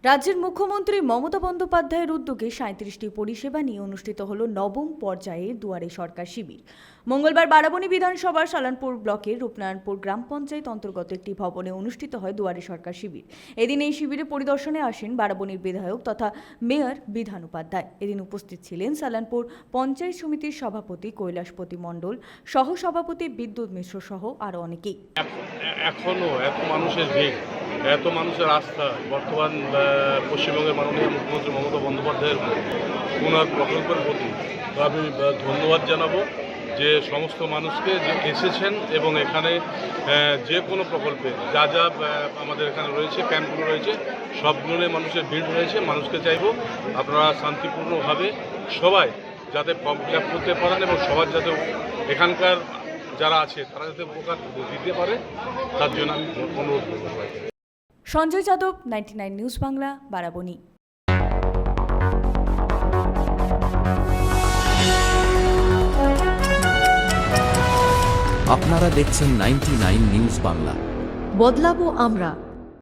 রাজ্যের মুখ্যমন্ত্রী মমতা বন্দ্যোপাধ্যায়ের উদ্যোগে ৩৭টি পরিষেবা নিয়ে অনুষ্ঠিত হল নবম পর্যায়ে দুয়ারে সরকার শিবির। মঙ্গলবার বারাবণী বিধানসভার সালানপুর ব্লকের রূপনারায়ণপুর গ্রাম পঞ্চায়েত অন্তর্গত একটি ভবনে অনুষ্ঠিত হয় দুয়ারে সরকার শিবির। এদিন এই শিবিরে পরিদর্শনে আসেন বারাবণীর বিধায়ক তথা মেয়র বিধান উপাধ্যায়। এদিন উপস্থিত ছিলেন সালানপুর পঞ্চায়েত সমিতির সভাপতি কৈলাসপতি মণ্ডল, সহসভাপতি বিদ্যুৎ মিশ্র সহ আরও অনেকেই। এখনো এত মানুষের ভিড়, এত মানুষের আস্থা বর্তমান পশ্চিমবঙ্গের মাননীয় মুখ্যমন্ত্রী মমতা বন্দ্যোপাধ্যায়ের ওনার প্রকল্পের প্রতি আমি ধন্যবাদ জানাবো যে সমস্ত মানুষকে যে এসেছেন এবং এখানে যে কোনো প্রকল্পে যা যা আমাদের এখানে রয়েছে, ক্যাম্পগুলো রয়েছে, সবগুলো মানুষের ভিড় রয়েছে। মানুষকে চাইবো আপনারা শান্তিপূর্ণভাবে সবাই যাতে ফর্ম ফিল আপ করতে পারেন এবং সবার যাতে এখানকার যারা আছে তারা যাতে উপকার দিতে পারে, তার জন্য আমি অনুরোধ করবো। সঞ্জয় যাদব, 99 নিউজ বাংলা, বারাবণী। আপনারা দেখছেন 99 নিউজ বাংলা। বদলাবো আমরা।